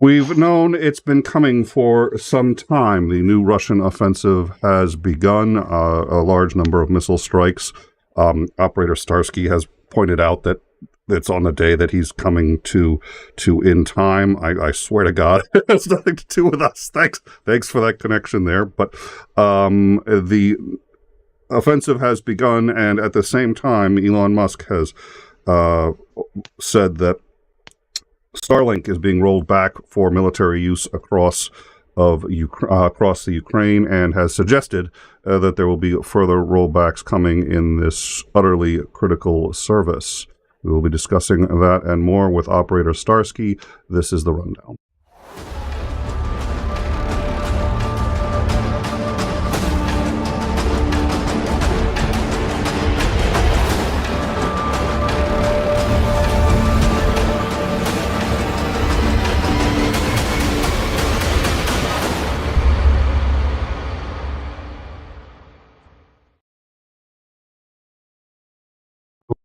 We've known it's been coming for some time. The new Russian offensive has begun. A large number of missile strikes. Operator Starsky has pointed out that it's on the day that he's coming to in time. I swear to God, it has nothing to do with us. Thanks for that connection there. But the offensive has begun, and at the same time, Elon Musk has said that Starlink is being rolled back for military use across the Ukraine, and has suggested that there will be further rollbacks coming in this utterly critical service. We will be discussing that and more with Operator Starsky. This is the Rundown.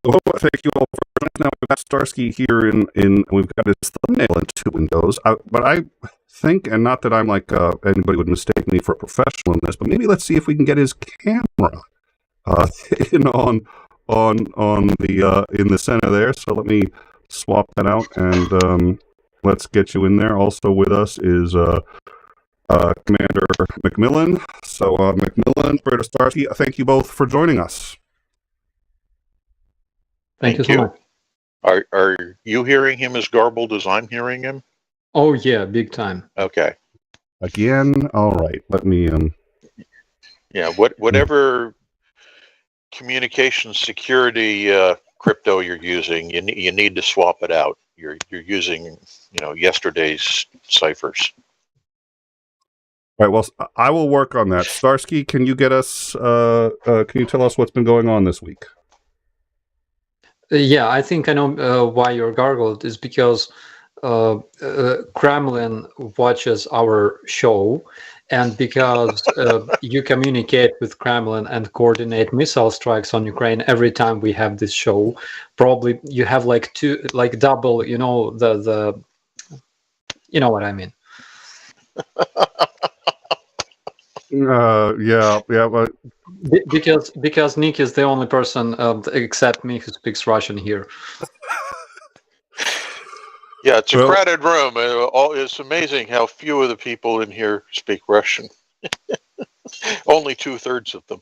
Hello, thank you all for joining us. Now we've got Starsky here we've got his thumbnail in two windows. But I think, and not that I'm like anybody would mistake me for a professional in this, but maybe let's see if we can get his camera in the center there. So let me swap that out, and let's get you in there. Also with us is Commander McMillan. So McMillan, Operator Starsky, thank you both for joining us. Thank you so much. Are you hearing him as garbled as I'm hearing him? Oh yeah, big time. Okay. Again, all right. Let me Yeah, whatever communication security crypto you're using, you need to swap it out. You're using yesterday's ciphers. All right. Well, I will work on that. Starsky, can you get us? Can you tell us what's been going on this week? Yeah, I think I know why you're gargled. Is because Kremlin watches our show, and because you communicate with Kremlin and coordinate missile strikes on Ukraine every time we have this show. Probably you have like double. You know the. You know what I mean. Yeah, but because Nick is the only person except me who speaks Russian here. Yeah, it's a crowded room. It's amazing how few of the people in here speak Russian. Only 2/3 of them.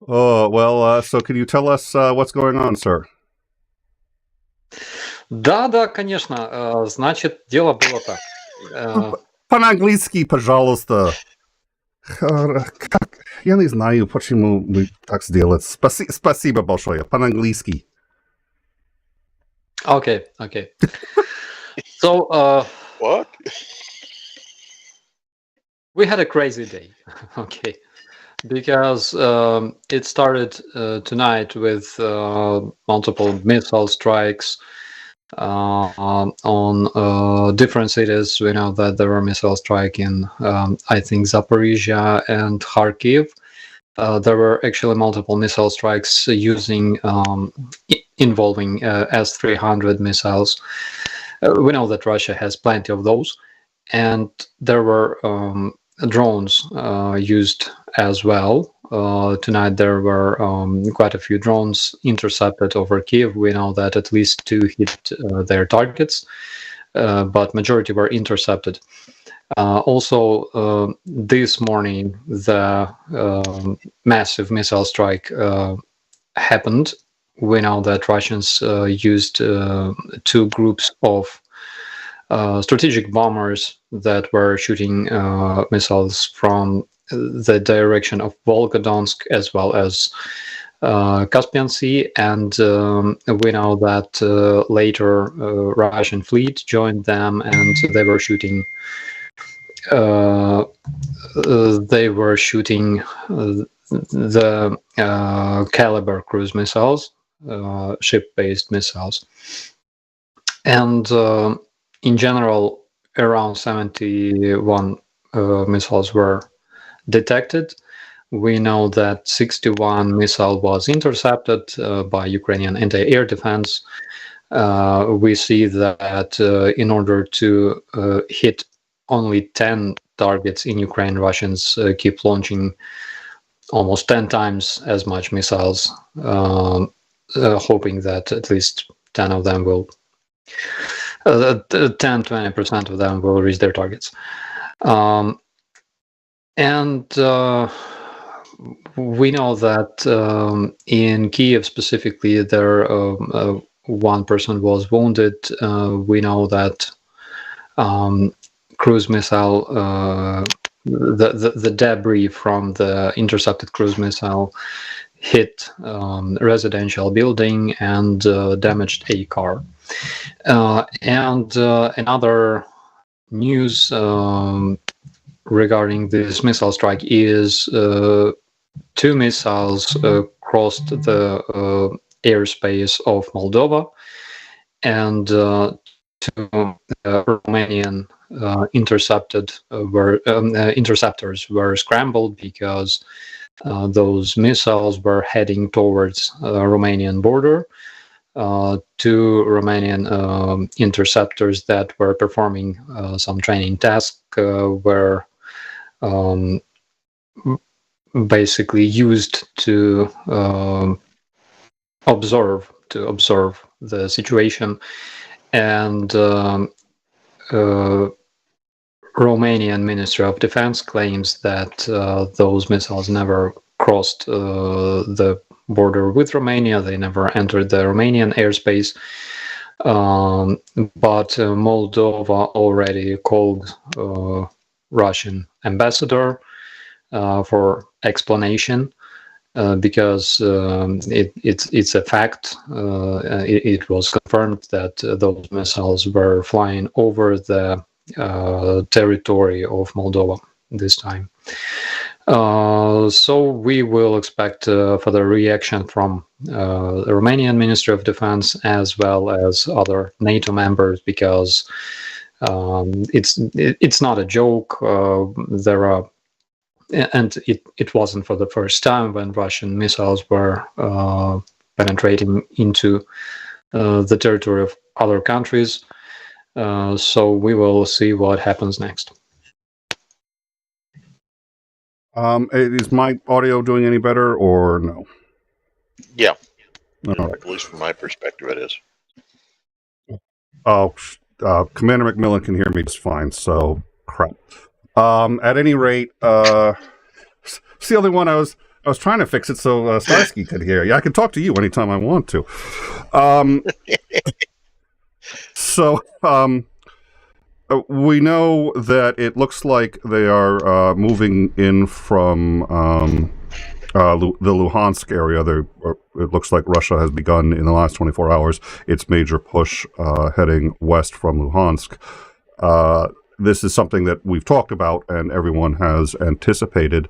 Oh well. So, can you tell us what's going on, sir? Да, конечно. Значит, дело было так. По-английски, пожалуйста. Я не знаю, почему мы так сделать. Спасибо большое. По-английски. Okay. So, what? We had a crazy day. Okay, because it started tonight with multiple missile strikes on different cities. We know that there were missile strike in I think Zaporizhia and Kharkiv. There were actually multiple missile strikes involving S-300 missiles. We know that Russia has plenty of those, and there were drones used as well. Tonight there were quite a few drones intercepted over Kiev. We know that at least 2 hit their targets, but majority were intercepted. Also, this morning the massive missile strike happened. We know that Russians used 2 groups of strategic bombers that were shooting missiles from the direction of Volgodonsk as well as Caspian Sea, and we know that later Russian fleet joined them, and they were shooting the Caliber cruise missiles, ship-based missiles, and in general around 71 missiles were detected. We know that 61 missile was intercepted by Ukrainian anti-air defense. we see that in order to hit only 10 targets in Ukraine, Russians keep launching almost 10 times as much missiles, hoping that at least 10 of them will, 10-20% of them will reach their targets. And we know that in Kiev specifically, there one person was wounded. We know that cruise missile, the debris from the intercepted cruise missile hit residential building and damaged a car. And another news regarding this missile strike is 2 missiles crossed the airspace of Moldova, and 2 Romanian interceptors were scrambled because those missiles were heading towards Romanian border. 2 Romanian interceptors that were performing some training tasks were basically used to observe the situation, and Romanian Ministry of Defense claims that those missiles never crossed the border with Romania. They never entered the Romanian airspace, but Moldova already called Russian ambassador for explanation, because it's a fact. It was confirmed that those missiles were flying over the territory of Moldova this time. So we will expect further reaction from the Romanian Ministry of Defense as well as other NATO members, because it's not a joke. There are, and it wasn't for the first time when Russian missiles were penetrating into the territory of other countries. So we will see what happens next. Is my audio doing any better or no? Yeah. All right. At least from my perspective, it is. Oh, Commander 𝐒𝐚𝐬 can hear me just fine, so crap. At any rate, it's the only one I was trying to fix it so Starsky could hear. Yeah, I can talk to you anytime I want to. So, we know that it looks like they are moving in from the Luhansk area. It looks like Russia has begun in the last 24 hours its major push heading west from Luhansk. This is something that we've talked about and everyone has anticipated.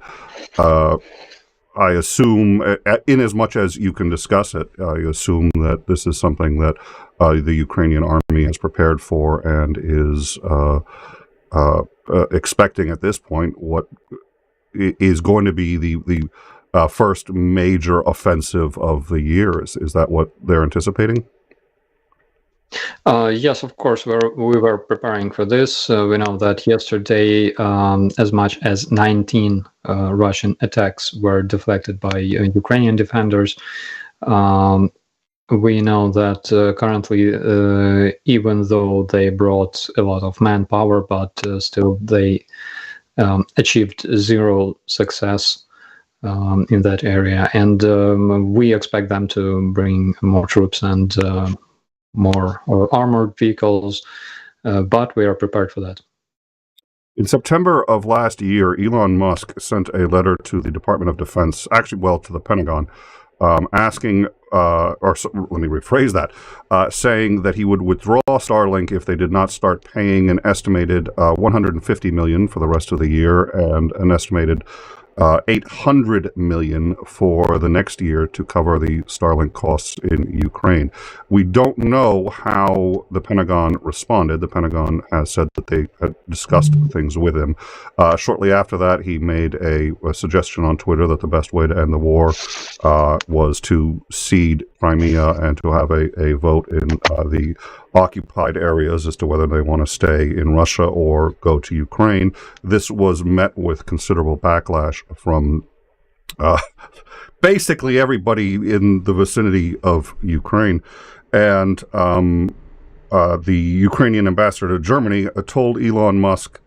I assume, in as much as you can discuss it, I assume that this is something that the Ukrainian army has prepared for and is expecting at this point what is going to be the first major offensive of the year. Is that what they're anticipating? Yes, of course, we were preparing for this. We know that yesterday as much as 19 Russian attacks were deflected by Ukrainian defenders. We know that currently, even though they brought a lot of manpower, but still they achieved 0 success in that area. And we expect them to bring more troops and more armored vehicles, but we are prepared for that. In September of last year, Elon Musk sent a letter to the Department of Defense, actually, well, to the Pentagon, asking, let me rephrase that, saying that he would withdraw Starlink if they did not start paying an estimated $150 million for the rest of the year and an estimated $800 million for the next year to cover the Starlink costs in Ukraine. We don't know how the Pentagon responded. The Pentagon has said that they had discussed things with him. Shortly after that, he made a suggestion on Twitter that the best way to end the war was to cede Crimea and to have a vote in the occupied areas as to whether they want to stay in Russia or go to Ukraine. This was met with considerable backlash from basically everybody in the vicinity of Ukraine. And the Ukrainian ambassador to Germany told Elon Musk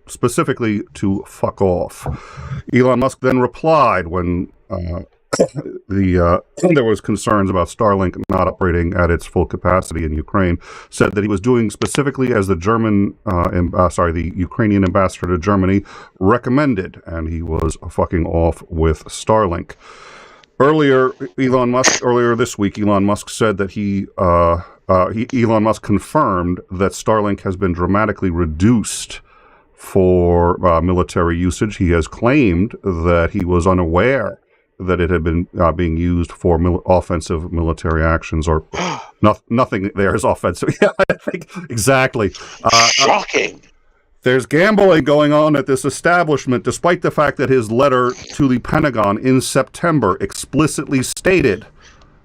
specifically to fuck off. Elon Musk then replied when there was concerns about Starlink not operating at its full capacity in Ukraine, said that he was doing specifically as the Ukrainian ambassador to Germany recommended, and he was fucking off with Starlink. Earlier this week, Elon Musk said that Elon Musk confirmed that Starlink has been dramatically reduced for military usage. He has claimed that he was unaware that it had been being used for offensive military actions, or nothing there is offensive. Yeah, I think exactly. Shocking. There's gambling going on at this establishment, despite the fact that his letter to the Pentagon in September explicitly stated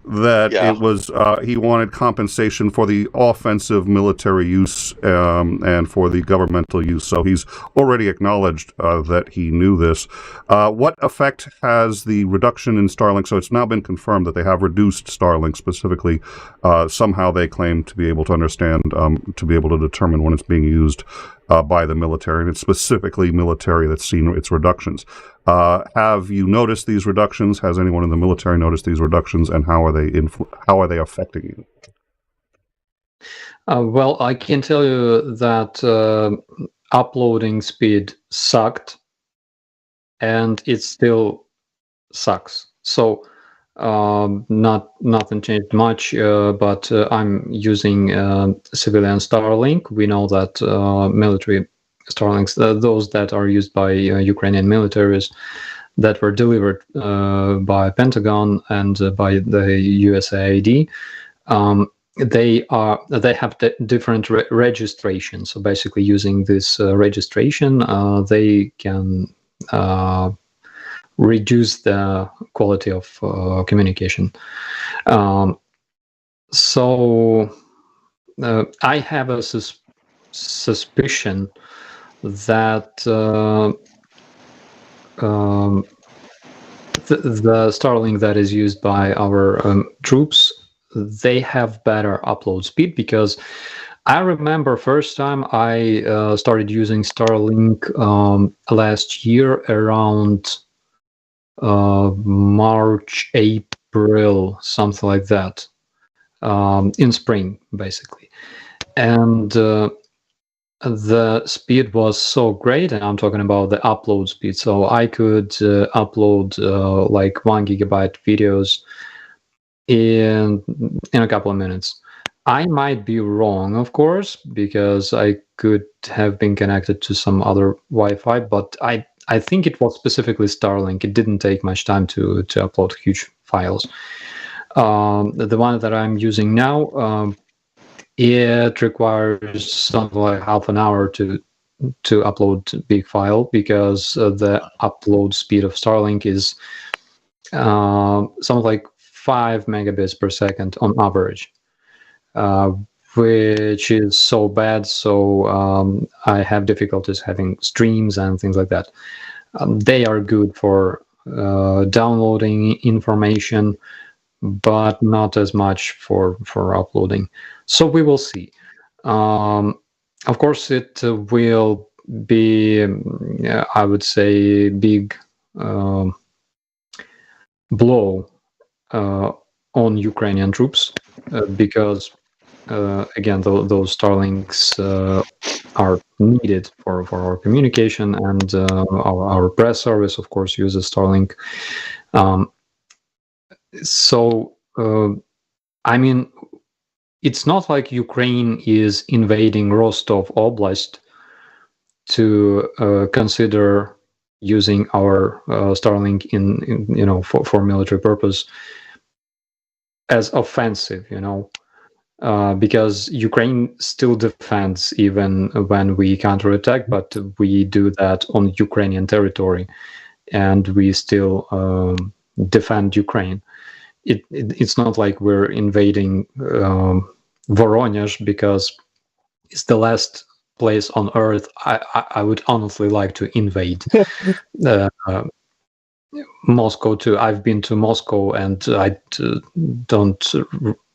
that it was he wanted compensation for the offensive military use and for the governmental use. So he's already acknowledged that he knew this. What effect has the reduction in Starlink? So it's now been confirmed that they have reduced Starlink specifically. Somehow they claim to be able to understand, to be able to determine when it's being used by the military, and it's specifically military that's seen its reductions. Have you noticed these reductions? Has anyone in the military noticed these reductions, and how are they affecting you? Well, I can tell you that uploading speed sucked, and it still sucks. So nothing changed much, but I'm using civilian Starlink. We know that military Starlinks, those that are used by Ukrainian militaries, that were delivered by Pentagon and by the USAID, they have different registration. So basically, using this registration, they can reduce the quality of communication. So I have a suspicion that the Starlink that is used by our troops, they have better upload speed, because I remember first time I started using Starlink last year around March, April, something like that, in spring, basically. And the speed was so great, and I'm talking about the upload speed. So I could upload like 1 gigabyte videos in a couple of minutes. I might be wrong, of course, because I could have been connected to some other Wi-Fi, but I think it was specifically Starlink. It didn't take much time to upload huge files. The one that I'm using now, it requires something like half an hour to upload a big file, because the upload speed of Starlink is something like 5 megabits per second on average, which is so bad. So I have difficulties having streams and things like that. They are good for downloading information, but not as much for uploading. So we will see. Of course, it will be, I would say, big blow on Ukrainian troops, because again, those Starlinks are needed for our communication, and our press service, of course, uses Starlink. So, I mean, it's not like Ukraine is invading Rostov Oblast to consider using our Starlink in for military purpose as offensive, because Ukraine still defends even when we counterattack, but we do that on Ukrainian territory, and we still defend Ukraine. It's not like we're invading Voronezh, because it's the last place on earth I would honestly like to invade. Moscow too. I've been to Moscow, and I don't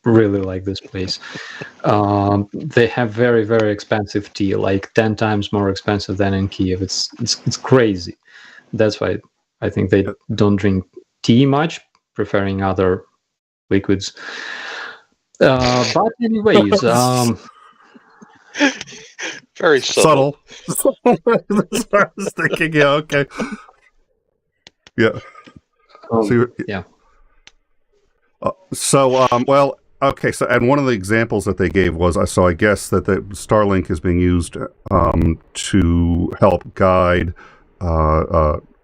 really like this place. They have very, very expensive tea, like 10 times more expensive than in Kiev. It's crazy. That's why I think they don't drink tea much, preferring other liquids. But anyways, very subtle. That's what I was thinking. Yeah. Okay. Yeah. Yeah. Well, okay. So, and one of the examples that they gave was, I guess that the Starlink is being used to help guide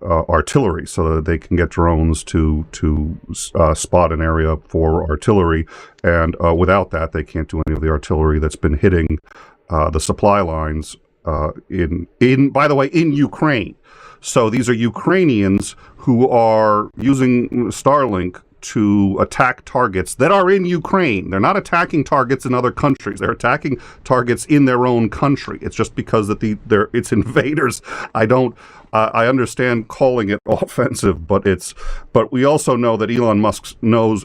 artillery, so that they can get drones to spot an area for artillery, and without that, they can't do any of the artillery that's been hitting the supply lines by the way, in Ukraine. So these are Ukrainians who are using Starlink to attack targets that are in Ukraine. They're not attacking targets in other countries. They're attacking targets in their own country. It's just because that it's invaders. I understand calling it offensive, but we also know that Elon Musk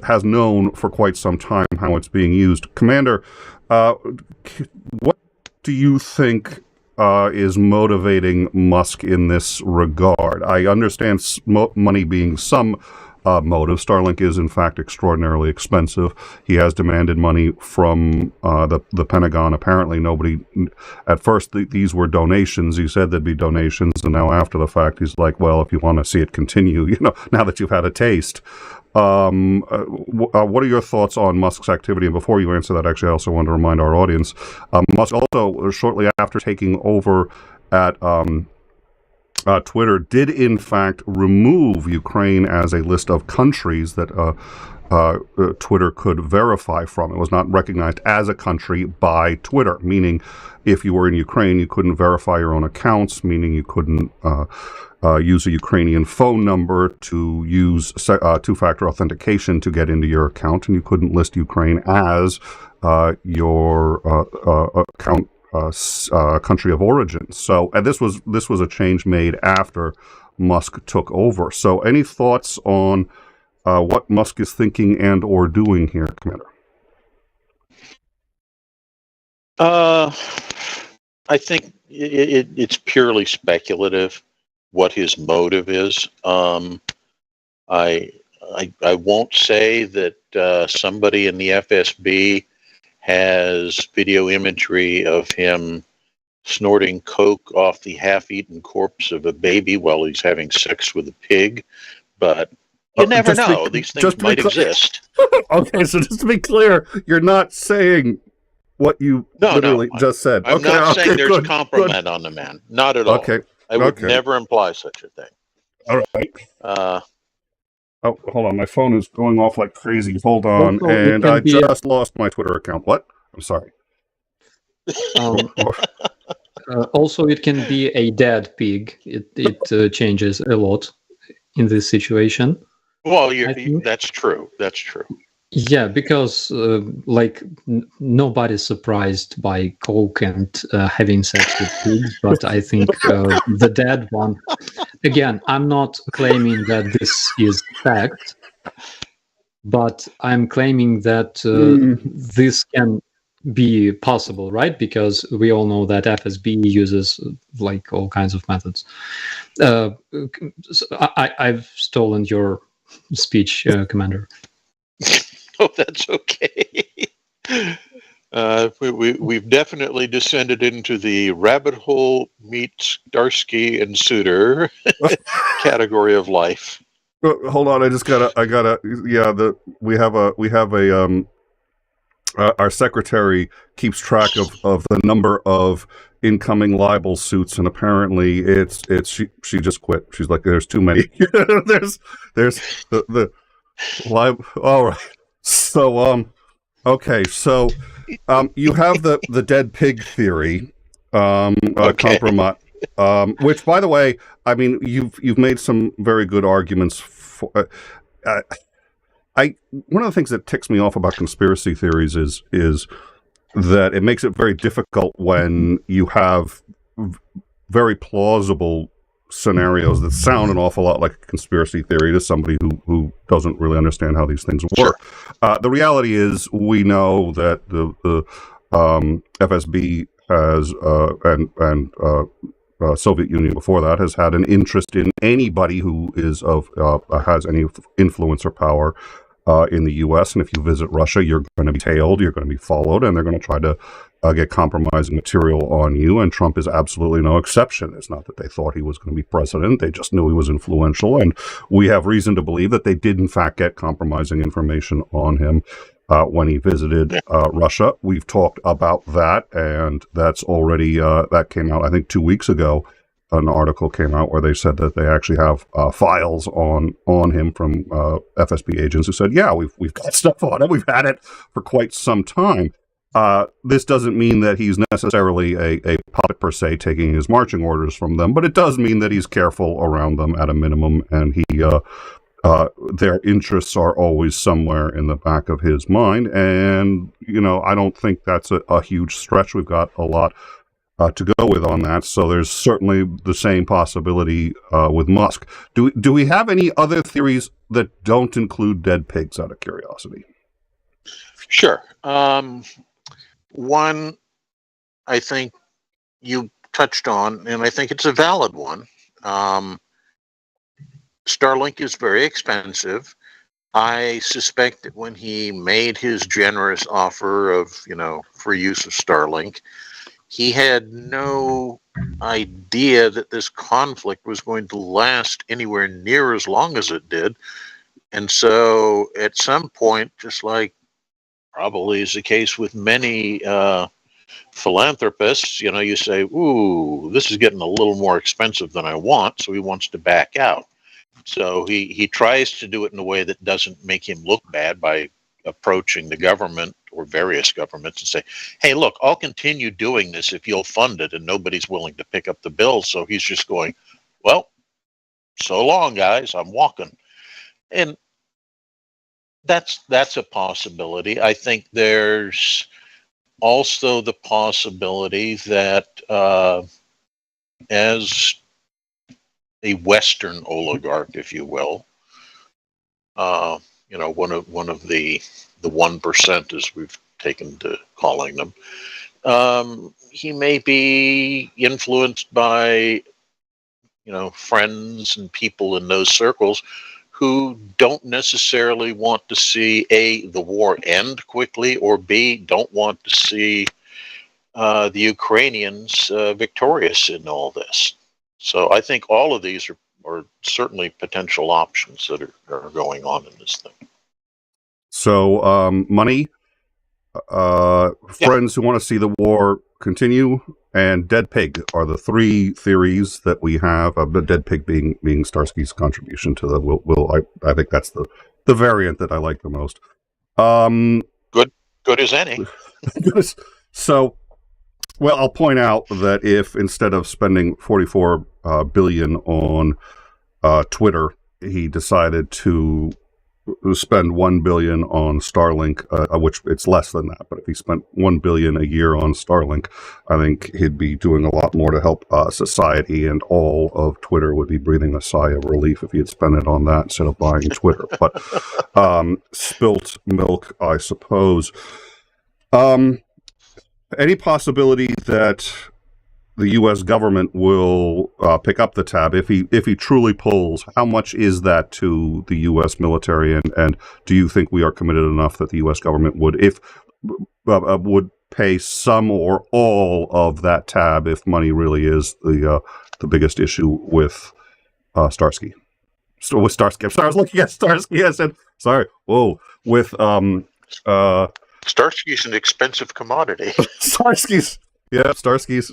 has known for quite some time how it's being used. Commander, what do you think is motivating Musk in this regard? I understand money being some motive. Starlink is, in fact, extraordinarily expensive. He has demanded money from the Pentagon. Apparently, nobody... At first, these were donations. He said there'd be donations, and now after the fact, he's like, well, if you want to see it continue, now that you've had a taste. What are your thoughts on Musk's activity? And before you answer that, actually, I also want to remind our audience, Musk also, shortly after taking over at Twitter, did in fact remove Ukraine as a list of countries that Twitter could verify from. It was not recognized as a country by Twitter, meaning if you were in Ukraine, you couldn't verify your own accounts, meaning you couldn't use a Ukrainian phone number to use two-factor authentication to get into your account, and you couldn't list Ukraine as your account country of origin. So, and this was a change made after Musk took over. So, any thoughts on what Musk is thinking and or doing here, Commander? I think it's purely speculative what his motive is. I won't say that somebody in the FSB has video imagery of him snorting coke off the half-eaten corpse of a baby while he's having sex with a pig, but you never know. These things might exist. Okay, so just to be clear, you're not saying what you literally just said. I'm not saying there's compromise on the man. Not at all. Okay. I would never imply such a thing. All right. Oh, hold on. My phone is going off like crazy. Hold on. And I just lost my Twitter account. What? I'm sorry. Also, it can be a dead pig. It changes a lot in this situation. Well, that's true. That's true. Yeah, because nobody's surprised by coke and having sex with pigs, but I think the dead one. Again, I'm not claiming that this is fact, but I'm claiming that this can be possible, right? Because we all know that FSB uses all kinds of methods. So I've stolen your speech, Commander. Oh, that's okay. We've definitely descended into the rabbit hole meets Starsky and Suitor category of life. Hold on, our secretary keeps track of the number of incoming libel suits, and apparently she just quit. She's like, there's too many. there's the libel. All right. So okay. So you have the dead pig theory, compromise. Which, by the way, I mean, you've made some very good arguments for. One of the things that ticks me off about conspiracy theories is that it makes it very difficult when you have very plausible scenarios that sound an awful lot like a conspiracy theory to somebody who doesn't really understand how these things work. Sure. The reality is, we know that the FSB has and Soviet Union before that has had an interest in anybody who is has any influence or power in the U.S. And if you visit Russia, you're going to be tailed, you're going to be followed, and they're going to try to get compromising material on you. And Trump is absolutely no exception. It's not that they thought he was going to be president. They just knew he was influential. And we have reason to believe that they did, in fact, get compromising information on him when he visited Russia. We've talked about that, and that's already, that came out, I think, 2 weeks ago. An article came out where they said that they actually have files on him from FSB agents who said, yeah, we've got stuff on him. We've had it for quite some time. This doesn't mean that he's necessarily a puppet per se, taking his marching orders from them, but it does mean that he's careful around them at a minimum, and their interests are always somewhere in the back of his mind. And, I don't think that's a huge stretch. We've got a lot to go with on that. So there's certainly the same possibility with Musk. Do we have any other theories that don't include dead pigs, out of curiosity? Sure. One, I think you touched on, and I think it's a valid one. Starlink is very expensive. I suspect that when he made his generous offer of, free use of Starlink, he had no idea that this conflict was going to last anywhere near as long as it did. And so at some point, just like probably is the case with many philanthropists, you say, ooh, this is getting a little more expensive than I want, so he wants to back out. So he tries to do it in a way that doesn't make him look bad by approaching the government or various governments and say, hey, look, I'll continue doing this if you'll fund it, and nobody's willing to pick up the bill. So he's just going, well, so long, guys, I'm walking. And that's a possibility. I think there's also the possibility that as a Western oligarch, if you will, one of the 1%, as we've taken to calling them, he may be influenced by, friends and people in those circles who don't necessarily want to see A, the war end quickly, or B, don't want to see the Ukrainians victorious in all this. So I think all of these are certainly potential options that are going on in this thing. So money, friends who want to see the war continue, and dead pig are the three theories that we have. The dead pig being Starsky's contribution to the I think that's the variant that I like the most. Good as any. So, well, I'll point out that if instead of spending $44 billion on Twitter, he decided to spend $1 billion on Starlink, which it's less than that, but if he spent $1 billion a year on Starlink, I think he'd be doing a lot more to help society, and all of Twitter would be breathing a sigh of relief if he had spent it on that instead of buying Twitter. But spilt milk, I suppose. Any possibility that the U.S. government will pick up the tab if he truly pulls? How much is that to the U.S. military, and do you think we are committed enough that the U.S. government would pay some or all of that tab if money really is the biggest issue with Starsky? So with Starsky, I'm sorry, I was looking at Starsky. I said sorry. Whoa, with Starsky's an expensive commodity. Starsky's. Yeah, Starsky's.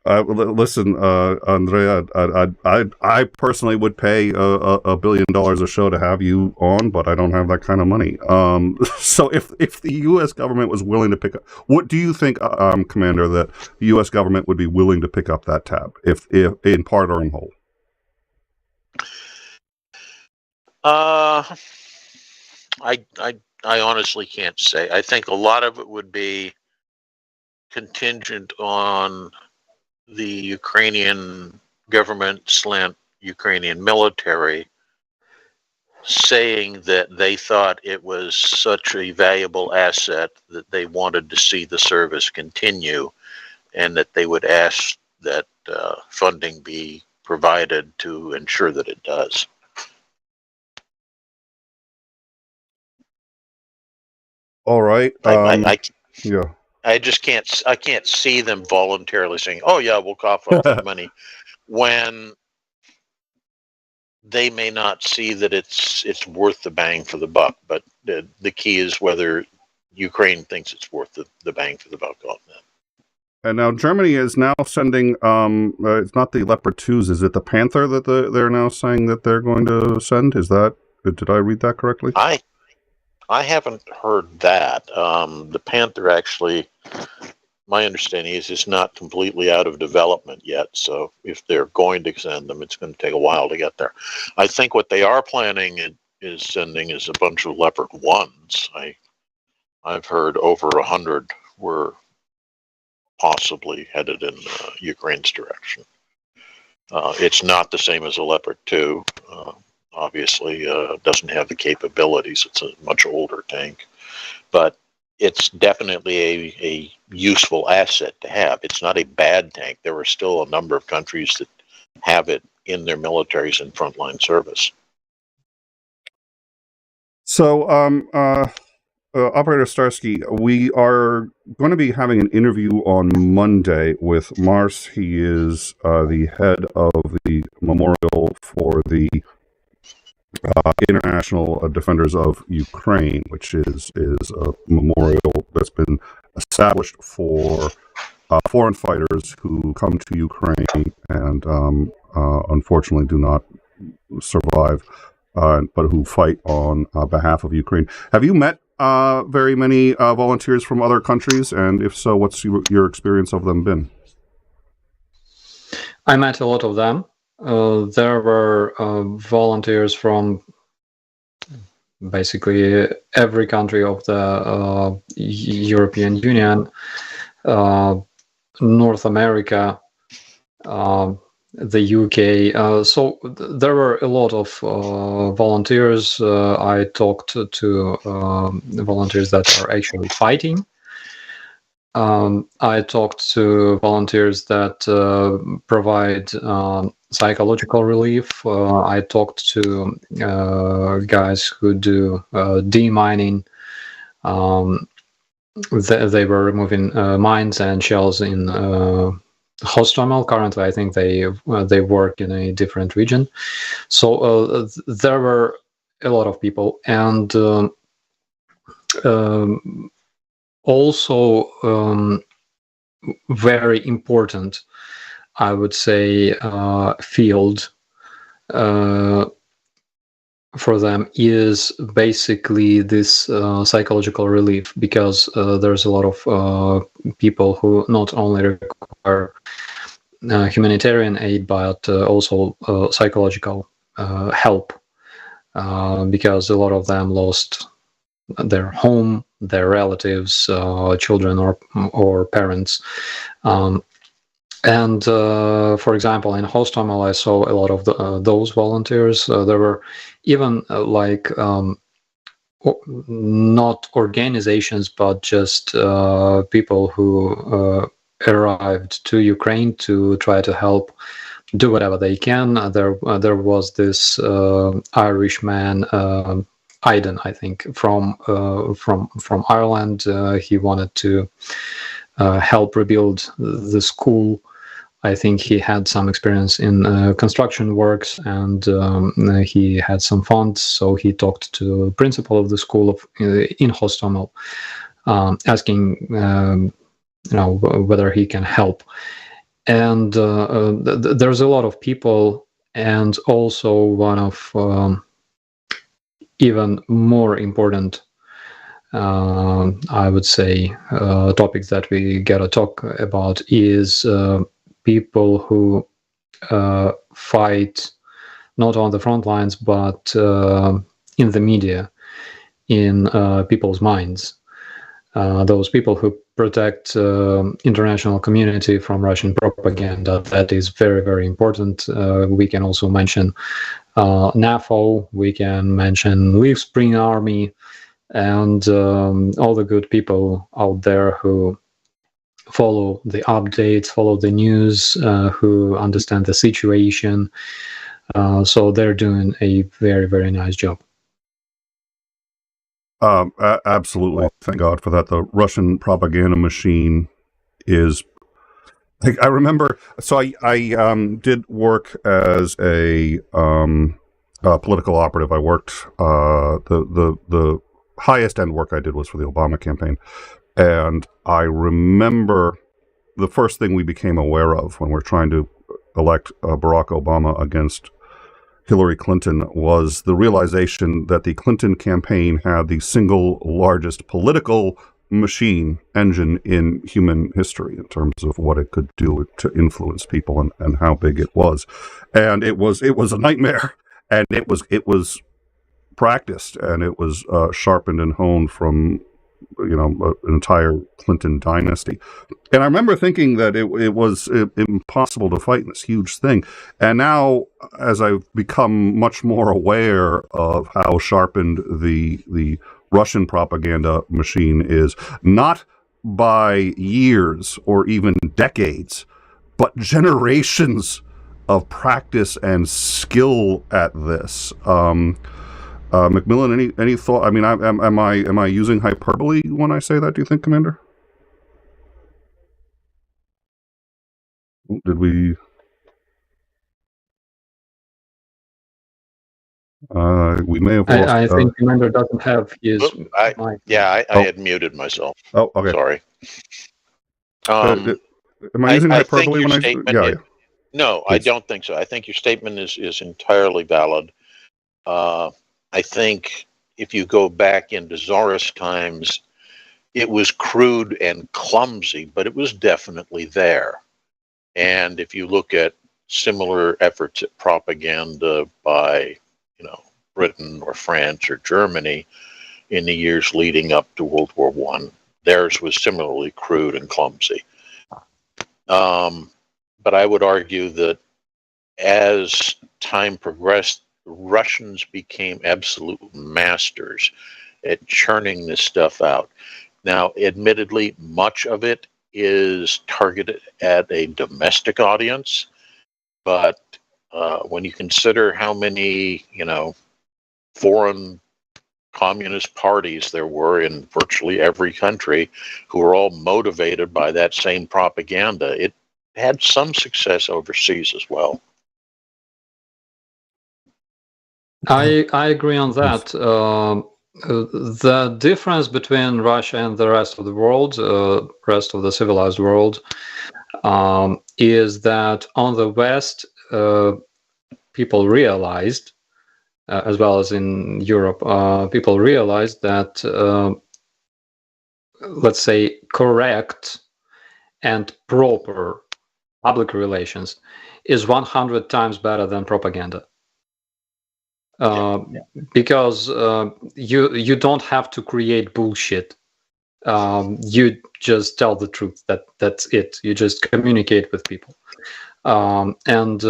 Listen, Andrea, I personally would pay $1 billion a show to have you on, but I don't have that kind of money. So if the U.S. government was willing to pick up, what do you think, Commander, that the U.S. government would be willing to pick up that tab, if in part or in whole? I honestly can't say. I think a lot of it would be contingent on the Ukrainian government / Ukrainian military saying that they thought it was such a valuable asset that they wanted to see the service continue, and that they would ask that funding be provided to ensure that it does. All right. Yeah. I just can't see them voluntarily saying, "Oh yeah, we'll cough up the money," when they may not see that it's worth the bang for the buck. But the key is whether Ukraine thinks it's worth the bang for the buck on that. And now Germany is now sending. It's not the Leopard 2s. Is it the Panther that they're now saying that they're going to send? Is that? Did I read that correctly? I haven't heard that. The Panther actually, my understanding is, it's not completely out of development yet. So if they're going to send them, it's going to take a while to get there. I think what they are planning is sending is a bunch of Leopard 1s. I've heard over 100 were possibly headed in Ukraine's direction. It's not the same as a Leopard 2. Obviously, doesn't have the capabilities. It's a much older tank, but it's definitely a useful asset to have. It's not a bad tank. There are still a number of countries that have it in their militaries and frontline service. So, Operator Starsky, we are going to be having an interview on Monday with Mars. He is the head of the memorial for the International Defenders of Ukraine, which is a memorial that's been established for foreign fighters who come to Ukraine and unfortunately do not survive, but who fight on behalf of Ukraine. Have you met very many volunteers from other countries? And if so, what's your experience of them been? I met a lot of them. There were volunteers from basically every country of the European Union, North America, the UK. So there were a lot of volunteers. I talked to volunteers that are actually fighting. I talked to volunteers that provide psychological relief. I talked to guys who do demining. They were removing mines and shells in 𝐒𝐲𝐜𝐸. Currently, I think they work in a different region. So there were a lot of people, and also very important, I would say, field for them is basically this psychological relief, because there's a lot of people who not only require humanitarian aid, but also psychological help, because a lot of them lost their home, their relatives, children or parents. And for example, in 𝐒𝐲𝐜𝐸, I saw a lot of those volunteers. There were even not organizations, but just people who arrived to Ukraine to try to help, do whatever they can. There was this Irishman, Aiden, I think, from Ireland. He wanted to help rebuild the school. I think he had some experience in construction works, and he had some funds. So he talked to the principal of the school in 𝐒𝐲𝐜𝐸, asking whether he can help. And there's a lot of people, and also one of even more important, I would say, topics that we gotta talk about is people who fight not on the front lines, but in the media, in people's minds. Those people who protect international community from Russian propaganda. That is very, very important. We can also mention NAFO, we can mention 𝐓𝐢𝐬𝐴 Army, and all the good people out there who follow the updates, follow the news, who understand the situation. So they're doing a very, very nice job. Absolutely. Thank God for that. The Russian propaganda machine is... I remember, so I did work as a political operative. I worked, the highest end work I did was for the Obama campaign. And I remember the first thing we became aware of when we're trying to elect Barack Obama against Hillary Clinton was the realization that the Clinton campaign had the single largest political machine engine in human history in terms of what it could do to influence people and how big it was. And it was a nightmare, and it was practiced, and it was sharpened and honed from an entire Clinton dynasty. And I remember thinking that it was impossible to fight this huge thing. And now, as I've become much more aware of how sharpened the Russian propaganda machine is, not by years or even decades, but generations of practice and skill at this. Macmillan, any thought? I mean, am I using hyperbole when I say that? Do you think, Commander? Did we? We may have lost. I think Commander doesn't have his mic. I had muted myself. Oh, okay. Sorry. Am I using hyperbole when I say? Yeah. No, please. I don't think so. I think your statement is entirely valid. I think if you go back into Tsarist times, it was crude and clumsy, but it was definitely there. And if you look at similar efforts at propaganda by, Britain or France or Germany in the years leading up to World War I, theirs was similarly crude and clumsy. But I would argue that as time progressed, the Russians became absolute masters at churning this stuff out. Now, admittedly, much of it is targeted at a domestic audience, but when you consider how many, foreign communist parties there were in virtually every country who were all motivated by that same propaganda, it had some success overseas as well. I agree on that. The difference between Russia and the rest of the world, rest of the civilized world, is that on the West, people realized, as well as in Europe, people realized that, let's say, correct and proper public relations is 100 times better than propaganda. Because you don't have to create bullshit. You just tell the truth. That's it. You just communicate with people. And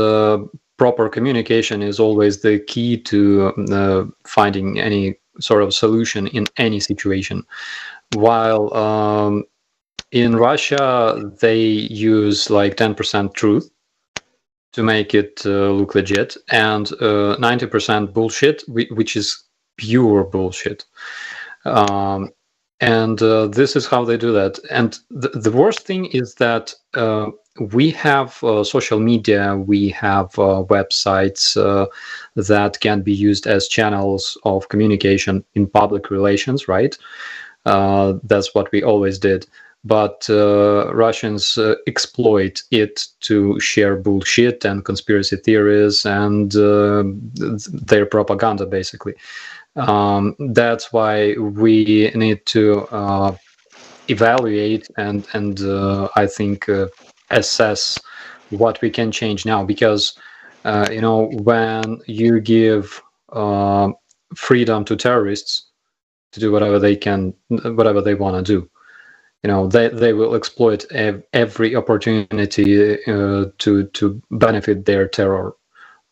proper communication is always the key to finding any sort of solution in any situation. While in Russia, they use like 10% truth to make it look legit, and 90% bullshit, which is pure bullshit. And this is how they do that. And the worst thing is that we have social media, we have websites that can be used as channels of communication in public relations, right? That's what we always did. but Russians exploit it to share bullshit and conspiracy theories and their propaganda, basically. That's why we need to evaluate and I think assess what we can change now, because when you give freedom to terrorists to do whatever they want to do, they will exploit every opportunity to benefit their terror.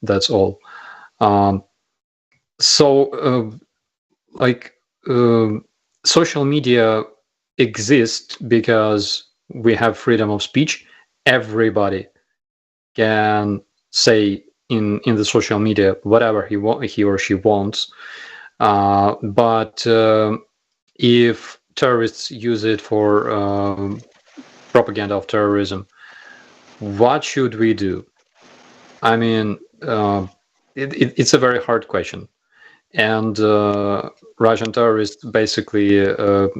That's all. Social media exists because we have freedom of speech. Everybody can say in the social media whatever he or she wants. But if terrorists use it for propaganda of terrorism, what should we do? I mean, it's a very hard question. And Russian terrorists basically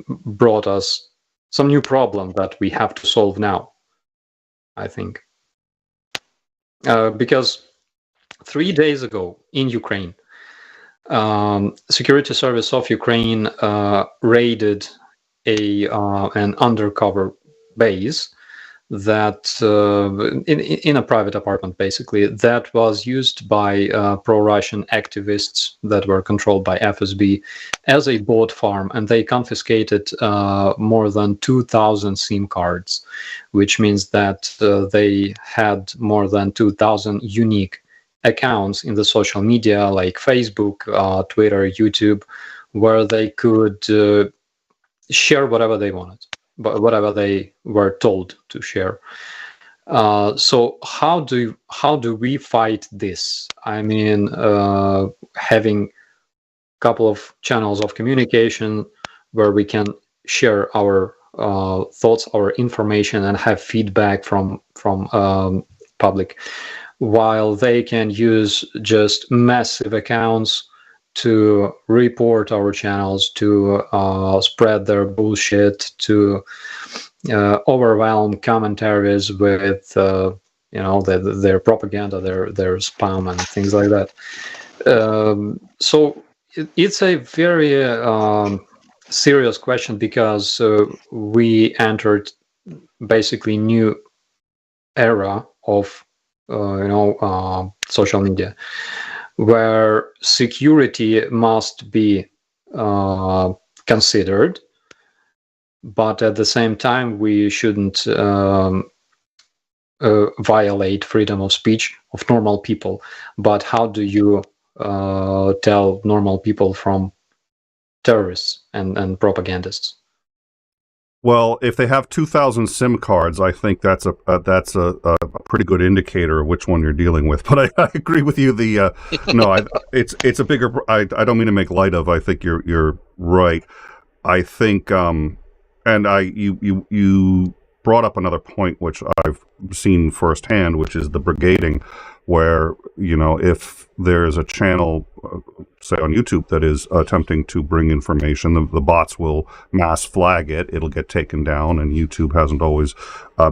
brought us some new problem that we have to solve now, I think. Because 3 days ago in Ukraine, Security Service of Ukraine raided an undercover base that in a private apartment, basically, that was used by pro-Russian activists that were controlled by FSB as a bot farm, and they confiscated more than 2,000 SIM cards, which means that they had more than 2,000 unique accounts in the social media like Facebook, Twitter, YouTube, where they could share whatever they wanted, but whatever they were told to share. So how do we fight this? I mean, having a couple of channels of communication where we can share our thoughts, our information, and have feedback from public, while they can use just massive accounts to report our channels, to spread their bullshit, to overwhelm commentaries with their propaganda, their spam and things like that. So it's a very serious question, because we entered basically new era of social media, where security must be considered, but at the same time we shouldn't violate freedom of speech of normal people. But how do you tell normal people from terrorists and propagandists? Well, if they have 2,000 SIM cards, I think that's a pretty good indicator of which one you're dealing with. But I agree with you. It's a bigger. I don't mean to make light of. I think you're right. I think you brought up another point which I've seen firsthand, which is the brigading, where if there's a channel, say on YouTube, that is attempting to bring information, the bots will mass flag it. It'll get taken down, and YouTube hasn't always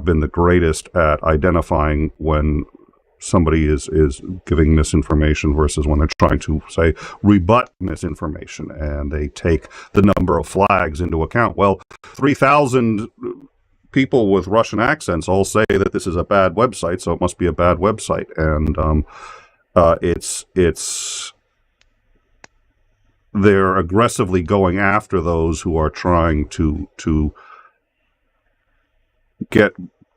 been the greatest at identifying when somebody is giving misinformation versus when they're trying to, say, rebut misinformation, and they take the number of flags into account. Well, 3,000 people with Russian accents all say that this is a bad website, so it must be a bad website. And they're aggressively going after those who are trying to get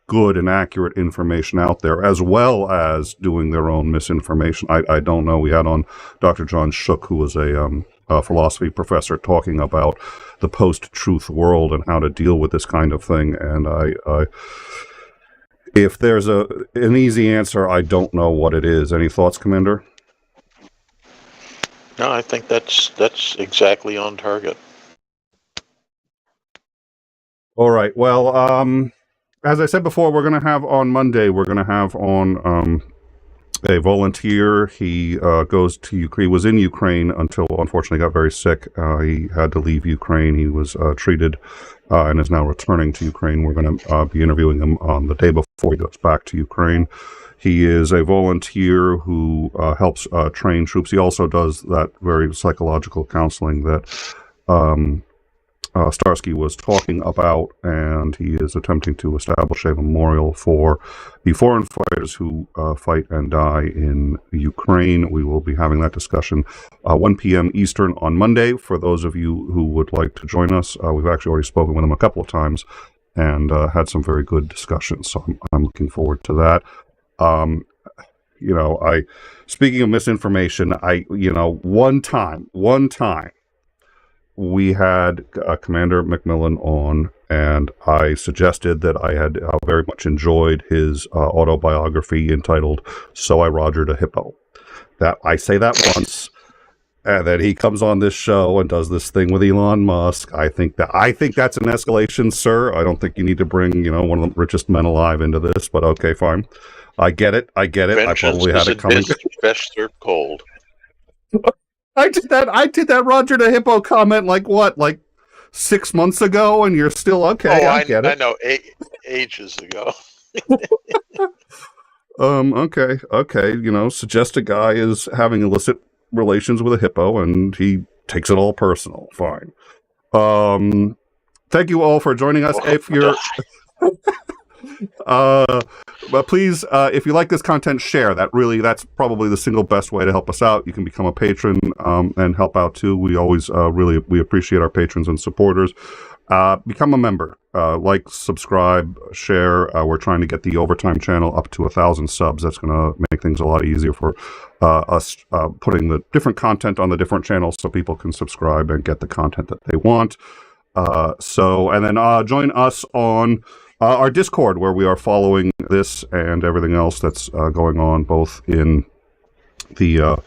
good and accurate information out there, as well as doing their own misinformation. I don't know. We had on Dr. John Shook, who was a philosophy professor, talking about the post-truth world and how to deal with this kind of thing. And if there's an easy answer, I don't know what it is. Any thoughts, Commander? No, I think that's exactly on target. All right. Well, as I said before, we're going to have on Monday, we're going to have on a volunteer. He goes to Ukraine. He was in Ukraine until, unfortunately, got very sick. He had to leave Ukraine. He was treated and is now returning to Ukraine. We're going to be interviewing him on the day before he goes back to Ukraine. He is a volunteer who helps train troops. He also does that very psychological counseling that Starsky was talking about, and he is attempting to establish a memorial for the foreign fighters who fight and die in Ukraine. We will be having that discussion 1 p.m. Eastern on Monday. For those of you who would like to join us, we've actually already spoken with him a couple of times and had some very good discussions, so I'm looking forward to that. Speaking of misinformation, one time, we had Commander McMillan on, and I suggested that I had very much enjoyed his autobiography entitled "So I Rogered a Hippo." That I say that once, and then he comes on this show and does this thing with Elon Musk. I think that's an escalation, sir. I don't think you need to bring one of the richest men alive into this, but okay, fine. I get it. Vengeance I probably had it coming. Best served cold. I did that Roger the Hippo comment like 6 months ago, and you're still okay. I get it. I know, ages ago. Okay. Suggest a guy is having illicit relations with a hippo, and he takes it all personal. Fine. Thank you all for joining us. If you're but please, if you like this content, share. That's probably the single best way to help us out. You can become a patron and help out too. We always we appreciate our patrons and supporters. Become a member. Like, subscribe, share. We're trying to get the Overtime channel up to 1,000 subs. That's going to make things a lot easier for us putting the different content on the different channels so people can subscribe and get the content that they want. And then join us on our Discord, where we are following this and everything else that's going on, both in the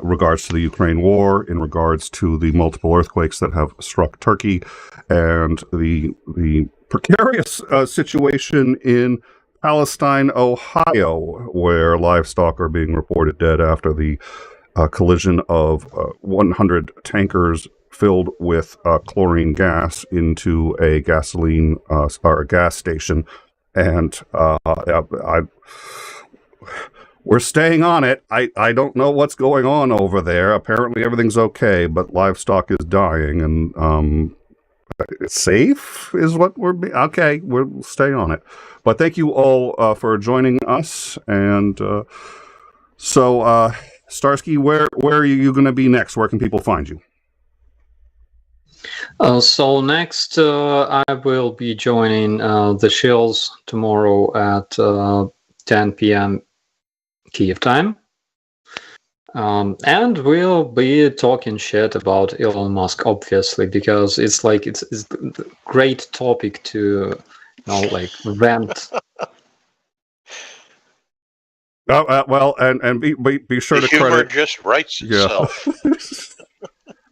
regards to the Ukraine war, in regards to the multiple earthquakes that have struck Turkey, and the precarious situation in Palestine, Ohio, where livestock are being reported dead after the collision of 100 tankers filled with chlorine gas into a gasoline or a gas station, and we're staying on it. I don't know what's going on over there. Apparently everything's okay, but livestock is dying, and it's safe is what okay. We'll stay on it. But thank you all for joining us, and so Starsky, where are you going to be next? Where can people find you? So next, I will be joining the Shills tomorrow at 10 p.m. Kiev time. And we'll be talking shit about Elon Musk, obviously, because it's a great topic to, rant. Well, and be sure to humor credit. Just writes itself. Yeah.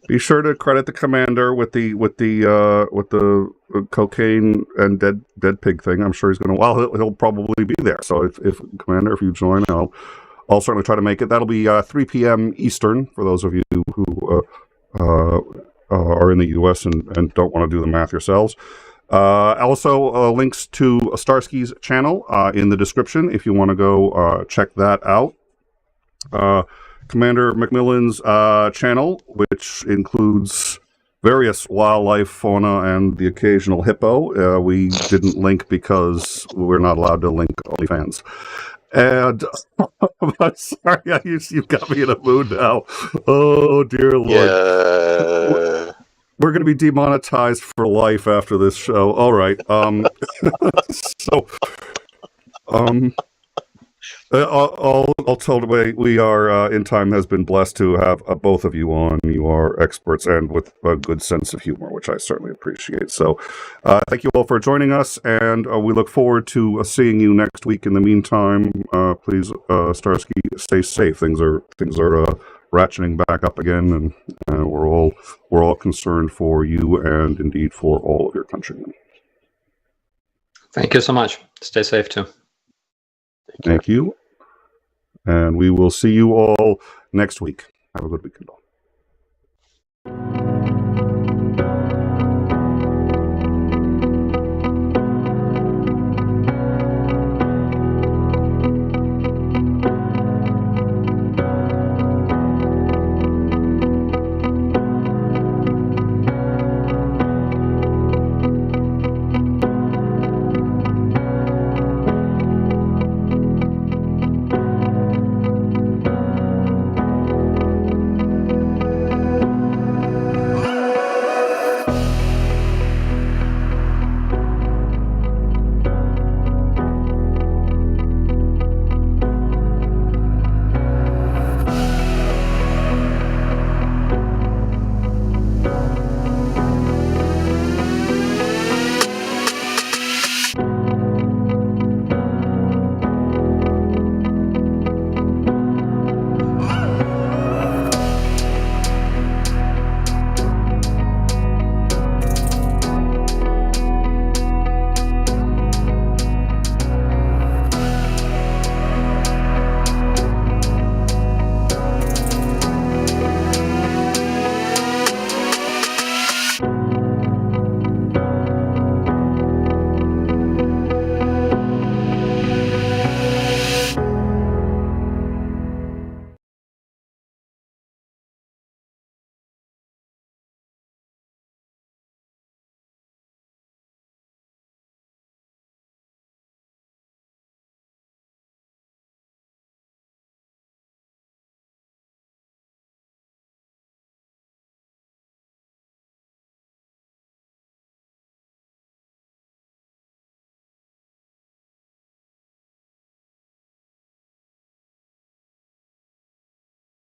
Be sure to credit the commander with the cocaine and dead pig thing. I'm sure he's going to. Well, he'll probably be there. So if Commander, if you join, I'll certainly try to make it. That'll be 3 p.m. Eastern for those of you who are in the U.S. and don't want to do the math yourselves. Also, links to Starsky's channel in the description if you want to go check that out. Commander McMillan's channel, which includes various wildlife, fauna, and the occasional hippo. We didn't link because we're not allowed to link OnlyFans. And I'm sorry, you've got me in a mood now. Oh, dear Lord. Yeah. We're going to be demonetized for life after this show. All right. I'll tell the way we are in time has been blessed to have both of you on. You are experts and with a good sense of humor, which I certainly appreciate. So thank you all for joining us, and we look forward to seeing you next week. In the meantime, please, Starsky, stay safe. Things are ratcheting back up again, and we're all concerned for you and indeed for all of your countrymen. Thank you so much. Stay safe too. Thank you. And we will see you all next week. Have a good weekend all.